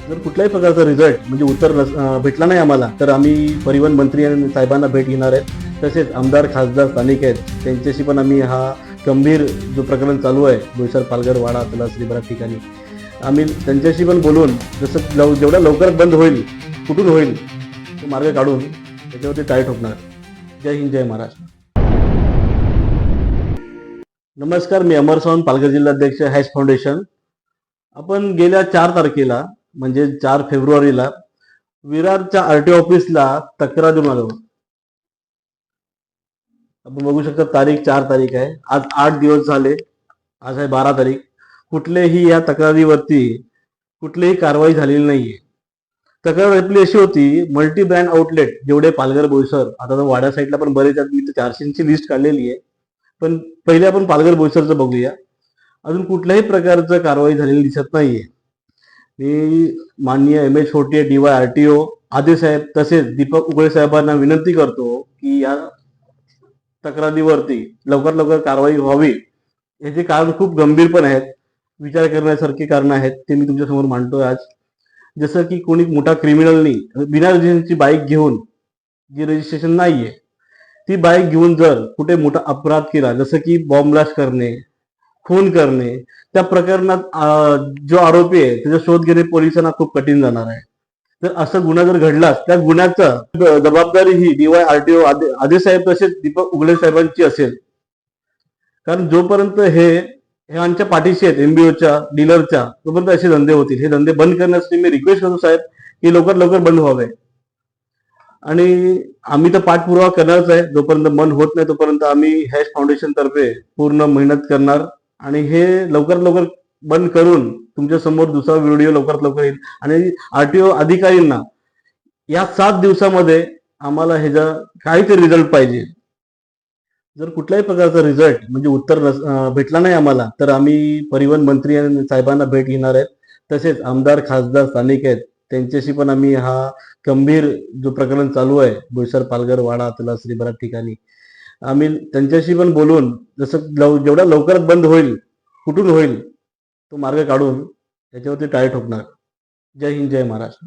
जर कुठल्याही प्रकारचा रिझल्ट म्हणजे उत्तर भेटला नाही आम्हाला तर आम्ही परिवहन मंत्री आणि साहेबांना भेट घेणार आहेत. तसेच आमदार खासदार स्थानिक आहेत त्यांच्याशी पण आम्ही हा गंभीर जो प्रकरण चालू आहे बोईसर पालघर वाडा तलासरी बऱ्याच ठिकाणी आम्ही त्यांच्याशी पण बोलून जसं जेवढ्या लवकर बंद होईल कुठून होईल तो मार्ग काढून त्याच्यावरती टाळी ठोकणार. जय हिंद जय महाराष्ट्र. नमस्कार, मी अमर सावंत, पालघर जिल्हाध्यक्ष हॅश फाउंडेशन. आपण गेल्या 4 तारखेला म्हणजे 4 फेब्रुवारीला विरारच्या आरटीओ ऑफिसला तक्रार देऊन आलो. आपण बघू शकता तारीख 4 तारीख आहे. आज 8 दिवस झाले. आज आहे 12 तारीख. कुठलेही या तक्रारीवरती कुठलीही कारवाई झालेली नाहीये. तक्रार आपली अशी होती, मल्टी ब्रँड आउटलेट जेवढे पालघर बोईसर, आता तर वाड्या साईडला पण बरेच आहेत, मी 400ची लिस्ट काढलेली आहे. पण पहिले आपण पालघर बोईसरचं बघूया. अजून कुठल्याही प्रकारचं कारवाई झालेली दिसत नाहीये. मी माननीय एम.एच. होटिये DY RTO आदिल साहेब तसेच दीपक उगळे साहेबांना विनंती करतो की या तक्रारीवरती लवकर कारवाई व्हावी. याचे कारण खूप गंभीर पण आहेत, विचार करण्यासारखी कारण आहेत, ते मी तुमच्यासमोर मांडतोय आज. जसं की कोणी मोठा क्रिमिनलनी बिना रजिस्ट्रेशनची बाईक घेऊन, जी रजिस्ट्रेशन नाहीये, ती बाईक घेऊन जर कुठे मोठा अपराध केला, जसं की बॉम्ब ब्लास्ट करणे, खून करणे, त्या प्रकरणात जो आरोपी आहे त्याचा शोध घेणे पोलिसांना खूप कठीण जाणार आहे. तर असं गुन्हा जर घडलाच त्या गुन्ह्याचा जबाबदारी ही DY RTO आदेश साहेब तसेच दीपक उगळे साहेबांची असेल. कारण जोपर्यंत हे ह्यांच्या पाठीशी आहेत MBOच्या डीलरच्या, तोपर्यंत असे धंदे होतील. हे धंदे बंद करण्यासाठी मी रिक्वेस्ट करतो साहेब की लवकर बंद व्हावे. आणि आम्ही तर पाठपुरावा करणारच आहे. जोपर्यंत बंद होत नाही तोपर्यंत आम्ही हॅश फाउंडेशन तर्फे पूर्ण मेहनत करणार आणि हे लवकर बंद करून तुमच्या समोर दुसरा व्हिडिओ लवकरात लवकर येईल. आणि RTO अधिकाऱ्यांना या 7 दिवसामध्ये आम्हाला ह्याचा काहीतरी रिझल्ट पाहिजे. जर कुठल्याही प्रकारचा रिझल्ट म्हणजे उत्तर भेटला नाही आम्हाला तर आम्ही परिवहन मंत्री आणि साहेबांना भेट घेणार आहेत. तसेच आमदार खासदार स्थानिक आहेत त्यांच्याशी पण आम्ही हा गंभीर जो प्रकरण चालू आहे बोईसर पालघर वाडा तलासरी बऱ्याच ठिकाणी आम्ही त्यांच्याशी पण बोलून जसं जेवढ्या लवकर बंद होईल कुठून होईल तो मार्ग काढून त्याच्यावरती टाळी ठोकणार. जय हिंद जय महाराष्ट्र.